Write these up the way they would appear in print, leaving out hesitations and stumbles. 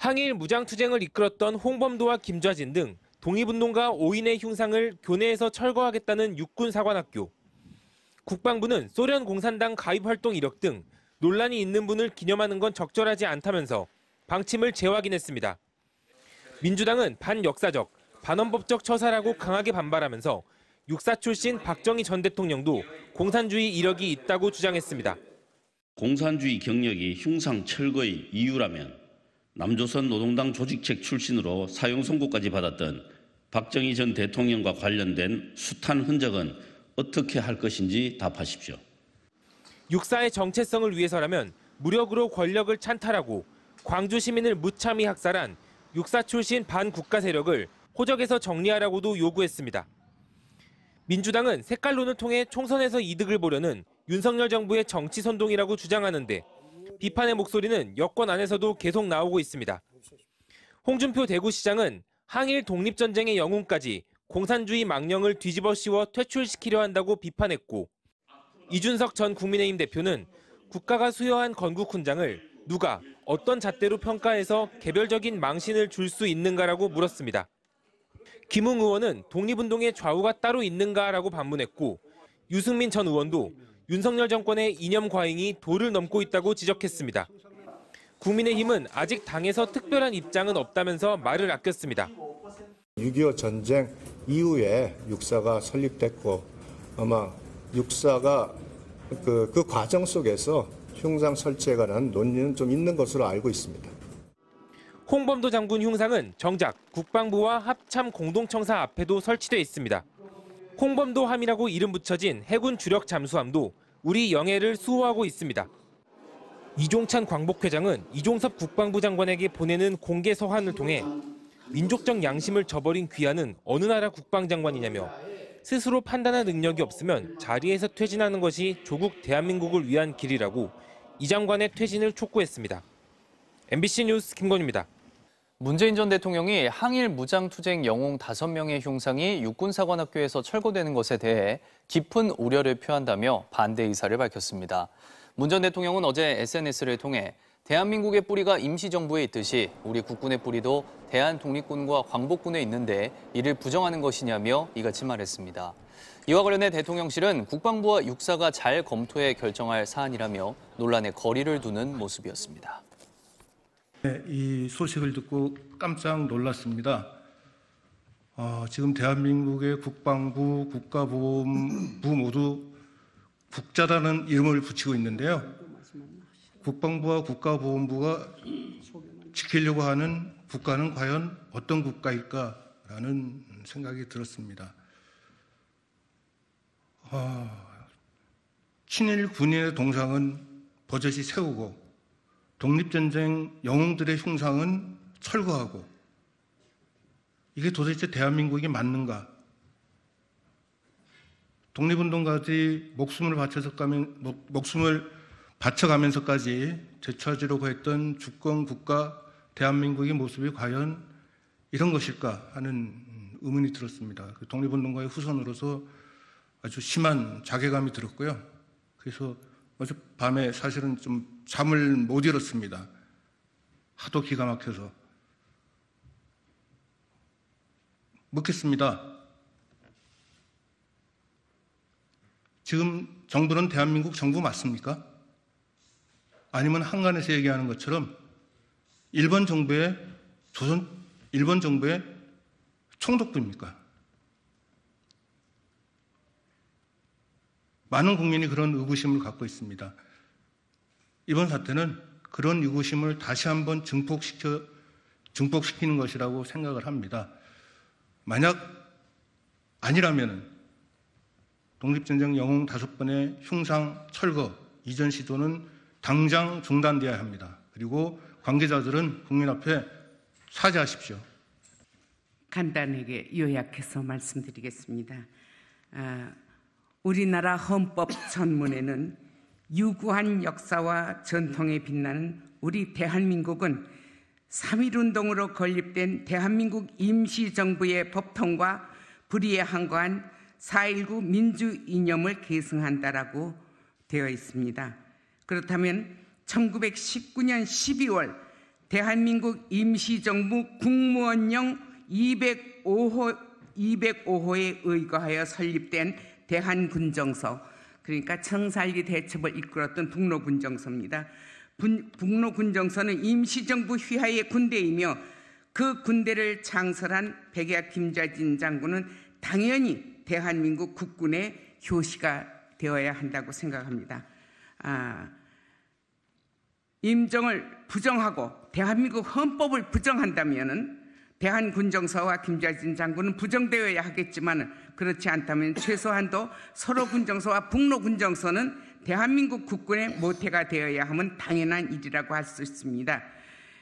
항일 무장투쟁을 이끌었던 홍범도와 김좌진 등 독립운동가 5인의 흉상을 교내에서 철거하겠다는 육군사관학교. 국방부는 소련 공산당 가입활동 이력 등 논란이 있는 분을 기념하는 건 적절하지 않다면서 방침을 재확인했습니다. 민주당은 반역사적, 반헌법적 처사라고 강하게 반발하면서 육사 출신 박정희 전 대통령도 공산주의 이력이 있다고 주장했습니다. 공산주의 경력이 흉상 철거의 이유라면 남조선 노동당 조직책 출신으로 사형 선고까지 받았던 박정희 전 대통령과 관련된 숱한 흔적은 어떻게 할 것인지 답하십시오. 육사의 정체성을 위해서라면 무력으로 권력을 찬탈하고 광주 시민을 무참히 학살한 육사 출신 반국가 세력을 호적에서 정리하라고도 요구했습니다. 민주당은 색깔론을 통해 총선에서 이득을 보려는 윤석열 정부의 정치 선동이라고 주장하는데 비판의 목소리는 여권 안에서도 계속 나오고 있습니다. 홍준표 대구시장은 항일 독립전쟁의 영웅까지 공산주의 망령을 뒤집어 씌워 퇴출시키려 한다고 비판했고, 이준석 전 국민의힘 대표는 국가가 수여한 건국 훈장을 누가 어떤 잣대로 평가해서 개별적인 망신을 줄 수 있는가라고 물었습니다. 김웅 의원은 독립운동의 좌우가 따로 있는가라고 반문했고, 유승민 전 의원도 윤석열 정권의 이념 과잉이 도를 넘고 있다고 지적했습니다. 국민의힘은 아직 당에서 특별한 입장은 없다면서 말을 아꼈습니다. 6.25 전쟁 이후에 육사가 설립됐고 아마 육사가 그 과정 속에서 흉상 설치에 관한 논의는 좀 있는 것으로 알고 있습니다. 홍범도 장군 흉상은 정작 국방부와 합참 공동청사 앞에도 설치돼 있습니다. 홍범도 함이라고 이름 붙여진 해군 주력 잠수함도 우리 영해를 수호하고 있습니다. 이종찬 광복회장은 이종섭 국방부 장관에게 보내는 공개 서한을 통해 민족적 양심을 저버린 귀하는 어느 나라 국방장관이냐며 스스로 판단할 능력이 없으면 자리에서 퇴진하는 것이 조국 대한민국을 위한 길이라고 이 장관의 퇴진을 촉구했습니다. MBC 뉴스 김건희입니다. 문재인 전 대통령이 항일 무장투쟁 영웅 5명의 흉상이 육군사관학교에서 철거되는 것에 대해 깊은 우려를 표한다며 반대 의사를 밝혔습니다. 문 전 대통령은 어제 SNS를 통해 대한민국의 뿌리가 임시정부에 있듯이 우리 국군의 뿌리도 대한독립군과 광복군에 있는데 이를 부정하는 것이냐며 이같이 말했습니다. 이와 관련해 대통령실은 국방부와 육사가 잘 검토해 결정할 사안이라며 논란에 거리를 두는 모습이었습니다. 이 소식을 듣고 깜짝 놀랐습니다. 지금 대한민국의 국방부, 국가보훈부 모두 국자라는 이름을 붙이고 있는데요. 국방부와 국가보훈부가 지키려고 하는 국가는 과연 어떤 국가일까라는 생각이 들었습니다. 친일 군인의 동상은 버젓이 세우고 독립전쟁 영웅들의 흉상은 철거하고 이게 도대체 대한민국이 맞는가? 독립운동가들이 목숨을 바쳐가면서까지 되찾으려고 했던 주권 국가 대한민국의 모습이 과연 이런 것일까 하는 의문이 들었습니다. 독립운동가의 후손으로서 아주 심한 자괴감이 들었고요. 그래서 어젯밤에 사실은 좀 잠을 못 이뤘습니다. 하도 기가 막혀서. 묻겠습니다. 지금 정부는 대한민국 정부 맞습니까? 아니면 한간에서 얘기하는 것처럼 일본 정부의 총독부입니까? 많은 국민이 그런 의구심을 갖고 있습니다. 이번 사태는 그런 의구심을 다시 한번 증폭시키는 것이라고 생각을 합니다. 만약 아니라면 독립전쟁 영웅 5번의 흉상 철거 이전 시도는 당장 중단되어야 합니다. 그리고 관계자들은 국민 앞에 사죄하십시오. 간단하게 요약해서 말씀드리겠습니다. 우리나라 헌법 전문에는 유구한 역사와 전통에 빛나는 우리 대한민국은 3.1운동으로 건립된 대한민국 임시정부의 법통과 불의에 항거한 4.19 민주 이념을 계승한다라고 되어 있습니다. 그렇다면 1919년 12월 대한민국 임시정부 국무원령 205호에 의거하여 설립된 대한군정서, 그러니까 청살리 대첩을 이끌었던 북로군정서입니다. 북로군정서는 임시정부 휘하의 군대이며 그 군대를 창설한 백야 김좌진 장군은 당연히 대한민국 국군의 효시가 되어야 한다고 생각합니다. 임정을 부정하고 대한민국 헌법을 부정한다면 대한군정서와 김좌진 장군은 부정되어야 하겠지만 그렇지 않다면 최소한도 서로군정서와 북로군정서는 대한민국 국군의 모태가 되어야 하면 당연한 일이라고 할 수 있습니다.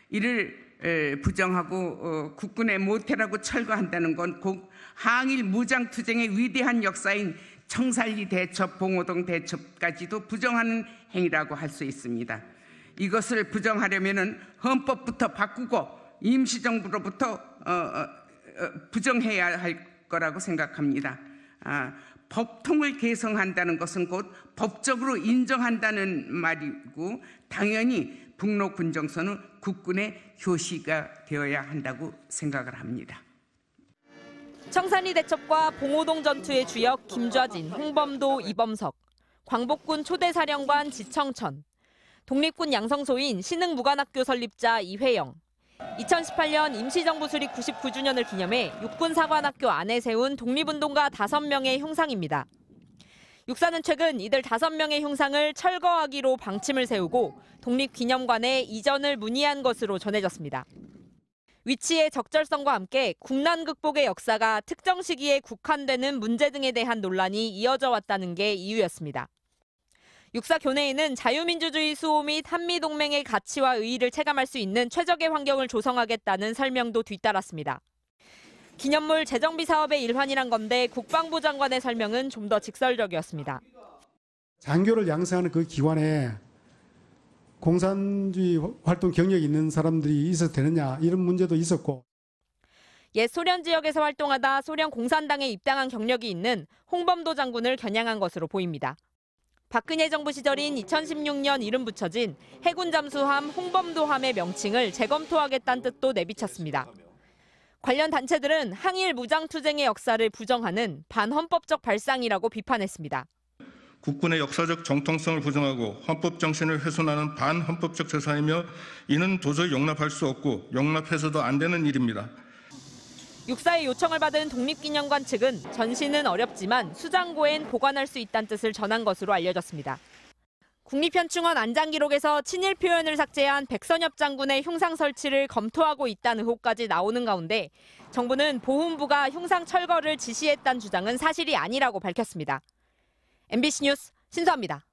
이를 부정하고 국군의 모태라고 철거한다는 건 곧 항일 무장투쟁의 위대한 역사인 청살리 대첩, 봉오동 대첩까지도 부정하는 행위라고 할 수 있습니다. 이것을 부정하려면 헌법부터 바꾸고 임시정부로부터 부정해야 할 거라고 생각합니다. 법통을 개성한다는 것은 곧 법적으로 인정한다는 말이고 당연히 북로군정서는 국군의 효시가 되어야 한다고 생각을 합니다. 청산리 대첩과 봉오동 전투의 주역 김좌진, 홍범도, 이범석, 광복군 초대사령관 지청천, 독립군 양성소인 신흥무관학교 설립자 이회영, 2018년 임시정부 수립 99주년을 기념해 육군사관학교 안에 세운 독립운동가 5명의 흉상입니다. 육사는 최근 이들 5명의 흉상을 철거하기로 방침을 세우고 독립기념관에 이전을 문의한 것으로 전해졌습니다. 위치의 적절성과 함께 국난 극복의 역사가 특정 시기에 국한되는 문제 등에 대한 논란이 이어져 왔다는 게 이유였습니다. 육사 교내에는 자유민주주의 수호 및 한미동맹의 가치와 의의를 체감할 수 있는 최적의 환경을 조성하겠다는 설명도 뒤따랐습니다. 기념물 재정비 사업의 일환이란 건데 국방부 장관의 설명은 좀 더 직설적이었습니다. 장교를 양성하는 그 기관에 공산주의 활동 경력이 있는 사람들이 있어도 되느냐 이런 문제도 있었고. 옛 소련 지역에서 활동하다 소련 공산당에 입당한 경력이 있는 홍범도 장군을 겨냥한 것으로 보입니다. 박근혜 정부 시절인 2016년 이름 붙여진 해군 잠수함 홍범도함의 명칭을 재검토하겠다는 뜻도 내비쳤습니다. 관련 단체들은 항일 무장투쟁의 역사를 부정하는 반헌법적 발상이라고 비판했습니다. 국군의 역사적 정통성을 부정하고 헌법 정신을 훼손하는 반헌법적 제사이며 이는 도저히 용납할 수 없고 용납해서도 안 되는 일입니다. 육사의 요청을 받은 독립기념관 측은 전시는 어렵지만 수장고엔 보관할 수 있다는 뜻을 전한 것으로 알려졌습니다. 국립현충원 안장기록에서 친일 표현을 삭제한 백선엽 장군의 흉상 설치를 검토하고 있다는 의혹까지 나오는 가운데 정부는 보훈부가 흉상 철거를 지시했다는 주장은 사실이 아니라고 밝혔습니다. MBC 뉴스 신수아입니다.